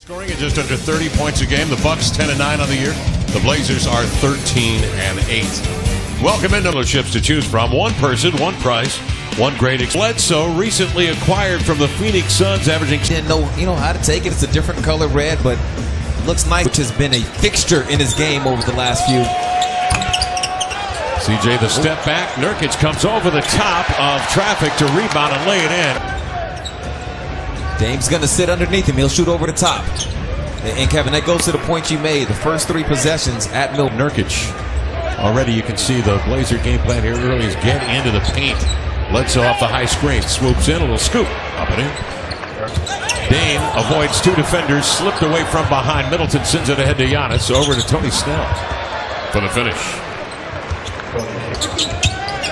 Scoring at just under 30 points a game. The Bucks 10-9 on the year. The Blazers are 13-8. Welcome into dealerships to choose from. One person, one price, one great Bledsoe recently acquired from the Phoenix Suns, averaging. Didn't know, how to take it. It's a different color red, but looks nice, which has been a fixture in his game over the last few. CJ the step back. Nurkic comes over the top of traffic to rebound and lay it in. Dame's going to sit underneath him. He'll shoot over the top. And Kevin, that goes to the point you made. The first three possessions at Milwaukee. Nurkic. Already you can see the Blazer game plan here early is get into the paint. Bledsoe off the high screen. Swoops in, a little scoop. Up and in. Dame avoids two defenders. Slipped away from behind. Middleton sends it ahead to Giannis. Over to Tony Snell for the finish.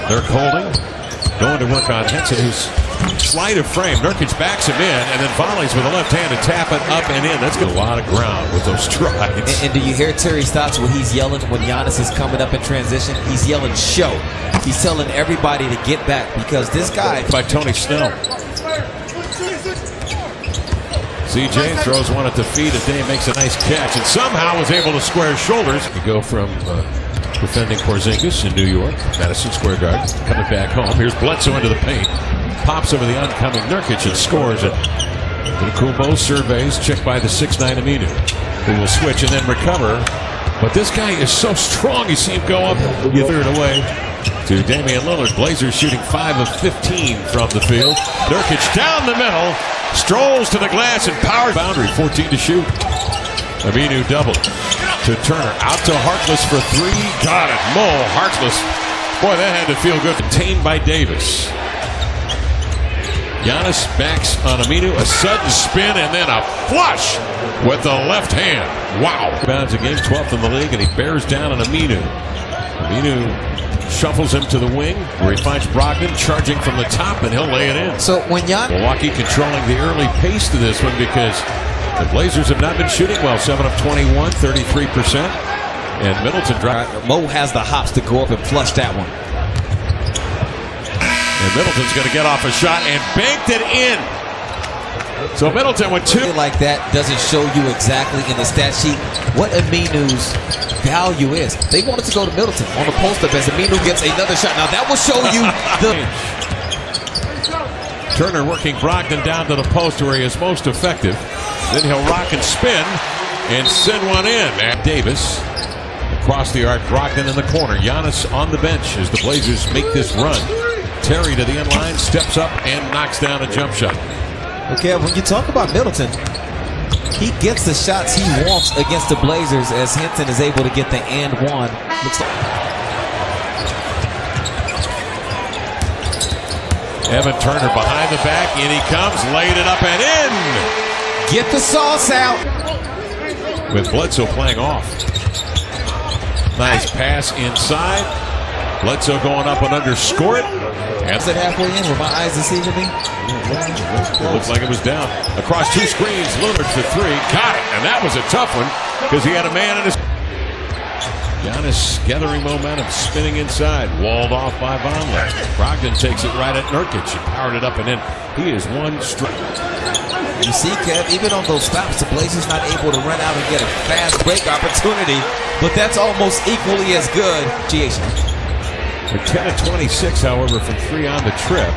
Dirk holding. Going to work on Henson, who's sleight of frame. Nurkic backs him in and then volleys with the left hand to tap it up and in. That's got a lot of ground with those strides. And do you hear Terry's thoughts when he's yelling when Giannis is coming up in transition? He's yelling show. He's telling everybody to get back because this guy. By Tony Snell. CJ throws one at the feet. Dame makes a nice catch and somehow was able to square his shoulders. You go from defending Porzingis in New York, Madison Square Garden, coming back home. Here's Bledsoe into the paint. Pops over the oncoming Nurkic and scores it. Kumbo surveys, checked by the 6'9" Aminu, who will switch and then recover. But this guy is so strong, you see him go up, you threw it away to Damian Lillard. Blazers shooting 5 of 15 from the field. Nurkic down the middle, strolls to the glass and power boundary, 14 to shoot. Aminu double to Turner, out to Harkless for three. Got it, Mo Harkless. Boy, that had to feel good. Contained by Davis. Giannis backs on Aminu, a sudden spin and then a flush with the left hand. Wow. Bounds a game, 12th in the league, and he bears down on Aminu. Aminu shuffles him to the wing where he finds Brogdon charging from the top and he'll lay it in. So when Milwaukee controlling the early pace to this one because the Blazers have not been shooting well. 7 of 21, 33%. And Middleton drives. Mo has the hops to go up and flush that one. And Middleton's going to get off a shot and banked it in. So Middleton went two. Like that doesn't show you exactly in the stat sheet what Aminu's value is. They wanted to go to Middleton on the post-up as Aminu gets another shot. Now that will show you the... Turner working Brogdon down to the post where he is most effective. Then he'll rock and spin and send one in. And Davis across the arc. Brogdon in the corner. Giannis on the bench as the Blazers make this run. Terry to the end line, steps up and knocks down a jump shot. Okay, when you talk about Middleton, he gets the shots he wants against the Blazers as Hinton is able to get the and one. Looks like Evan Turner behind the back, in he comes, laid it up and in. Get the sauce out. With Bledsoe playing off. Nice pass inside. Bledsoe going up and underscore it. Is it halfway in? Were my eyes deceiving me? It looks like it was down. Across two screens, Lillard for three. Got it. And that was a tough one because he had a man in his... Giannis gathering momentum, spinning inside. Walled off by Vonleh. Brogdon takes it right at Nurkic and powered it up and in. He is one strike. You see, Kev, even on those stops, the Blazers not able to run out and get a fast break opportunity, but that's almost equally as good. They're 10 of 26, however, from three on the trip.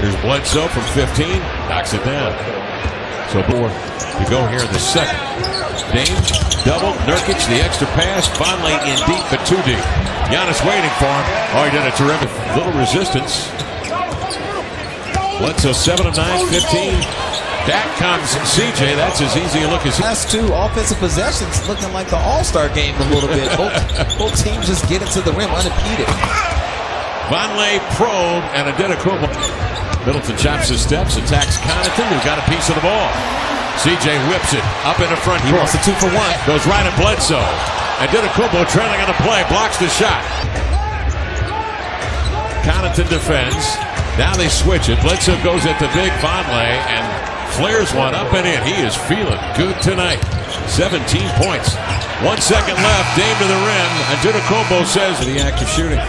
Here's Bledsoe from 15, knocks it down. So more to go here in the second. Dame, double, Nurkic, the extra pass. Vonleh in deep, but too deep. Giannis waiting for him. Oh, he did a terrific little resistance. Bledsoe 7 of 9, 15. Back comes CJ. That's as easy a look as... Last two offensive possessions looking like the All-Star game a little bit. Both teams just get into the rim unimpeded. Vonleh probe and Antetokounmpo. Middleton chops his steps, attacks Connaughton, who got a piece of the ball. CJ whips it up in the front. He wants a 2 for 1. Goes right at Bledsoe. Antetokounmpo trailing on the play, blocks the shot. Connaughton defends. Now they switch it. Bledsoe goes at the big Vonleh and flares one up and in. He is feeling good tonight. 17 points. 1 second left. Dame to the rim. Antetokounmpo says the act of shooting.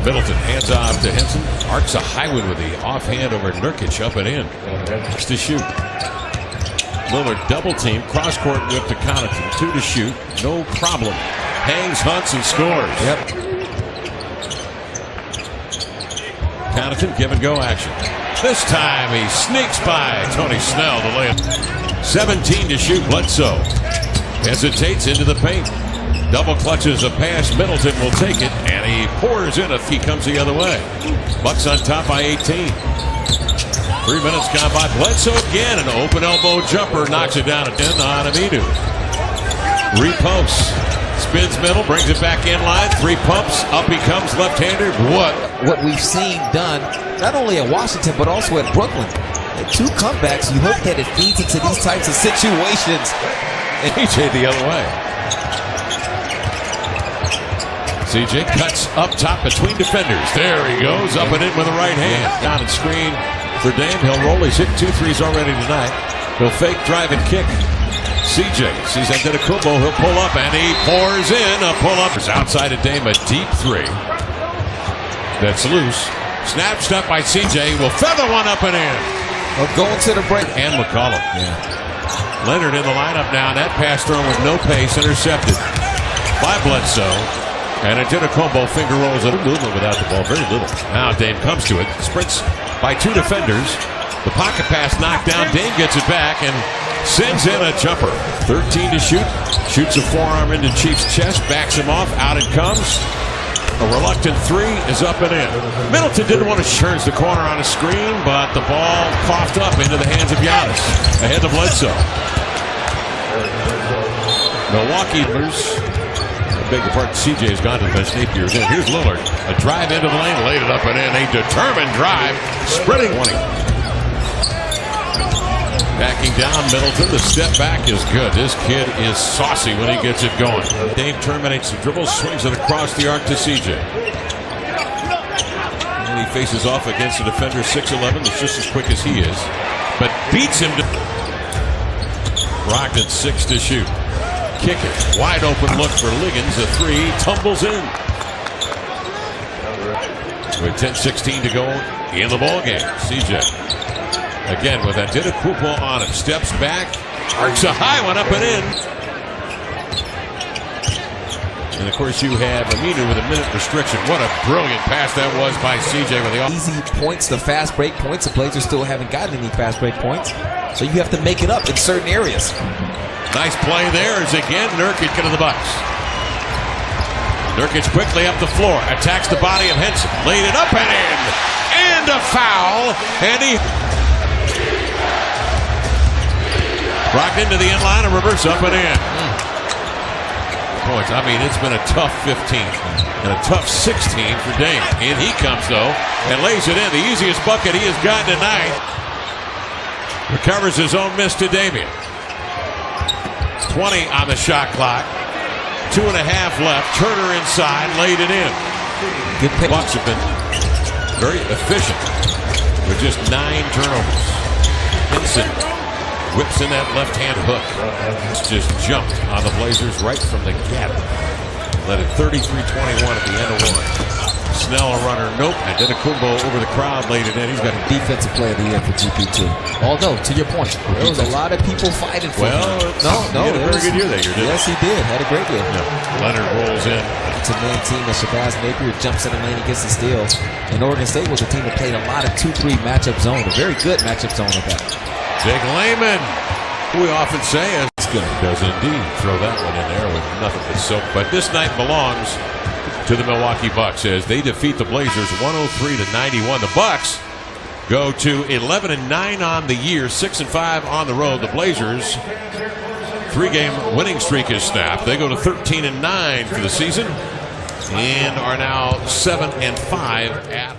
Middleton hands off to Henson. Arcs a high one with the offhand over Nurkic up and in. Next to shoot. Lillard double team, cross court whip to Connaughton. 2 to shoot, no problem. Hangs, hunts, and scores. Yep. Connaughton give and go action. This time he sneaks by Tony Snell to lay it. 17 to shoot. Bledsoe hesitates into the paint. Double clutches a pass. Middleton will take it, and he pours in if he comes the other way. Bucks on top by 18. 3 minutes gone by. Bledsoe again, an open elbow jumper knocks it down at 10 on Aminu. Reposts. Spins middle, brings it back in line. 3 pumps, up he comes, left-handed. What we've seen done, not only at Washington, but also at Brooklyn. And 2 comebacks, you hope that it feeds into these types of situations. And CJ the other way. CJ cuts up top between defenders. There he goes, up and in with the right hand. Down and screen for Dame. He'll roll. He's hit 2 threes already tonight. He'll fake, drive, and kick. CJ sees Antetokounmpo. He'll pull up, and he pours in a pull-up. It's outside of Dame, a deep 3. That's loose. Snatched up by CJ. Will feather one up and in. Going to the break. And McCollum. Yeah. Leonard in the lineup now. And that pass thrown with no pace. Intercepted by Bledsoe. And Antetokounmpo finger rolls it. Movement without the ball. Very little. Now Dame comes to it. Sprints by 2 defenders. The pocket pass knocked down. Dame gets it back and sends in a jumper. 13 to shoot. Shoots a forearm into Chief's chest. Backs him off. Out it comes. A reluctant 3 is up and in. Middleton didn't want to turns the corner on a screen, but the ball coughed up into the hands of Giannis. Ahead to Bledsoe. Milwaukee. I beg your pardon, CJ has gone to the bench. Napier's in. Here's Lillard. A drive into the lane. Laid it up and in. A determined drive. Sprinting 20. Backing down Middleton. The step back is good. This kid is saucy when he gets it going. Dame terminates the dribble, swings it across the arc to CJ. And he faces off against a defender 6'11", that's just as quick as he is. But beats him to Brogdon. 6 to shoot. Kick it. Wide open look for Liggins. A 3. Tumbles in. With 10:16 to go in the ball game. CJ. Again with Antetokounmpo on him. Steps back. Arcs a high one up and in. And of course you have Aminu with a minute restriction. What a brilliant pass that was by CJ with the easy points, the fast break points. The Blazers still haven't gotten any fast break points. So you have to make it up in certain areas. Nice play there as again Nurkic into the Bucks. Nurkic quickly up the floor. Attacks the body of Henson. Laid it up and in. And a foul. And he rocked into the end line and reverse up and in. Points. I mean, it's been a tough 15 and a tough 16 for Dame. In he comes, though, and lays it in. The easiest bucket he has gotten tonight. Recovers his own miss to Damian. 20 on the shot clock. 2.5 left. Turner inside, laid it in. Good pick. Bucks have been very efficient with just 9 turnovers. Henson whips in that left-hand hook. Just jumped on the Blazers right from the gap. Led it 33-21 at the end of 1. Snell a runner. Nope. Antetokounmpo over the crowd. Laid it in. He's got a defensive player of the year for GP2. Although, to your point, there was a lot of people fighting for him. He had a very good year that year, didn't he? Yes, he did. Had a great year. Yeah. Leonard rolls in. It's a man team that Shabazz Napier jumps in the lane, he gets the steal. And Oregon State was a team that played a lot of 2-3 matchup zone. A very good matchup zone at that. Jake Layman, who we often say is good, does indeed throw that one in there with nothing but silk. But this night belongs to the Milwaukee Bucks as they defeat the Blazers 103-91. The Bucks go to 11-9 on the year, 6-5 on the road. The Blazers 3-game winning streak is snapped. They go to 13-9 for the season and are now 7-5 at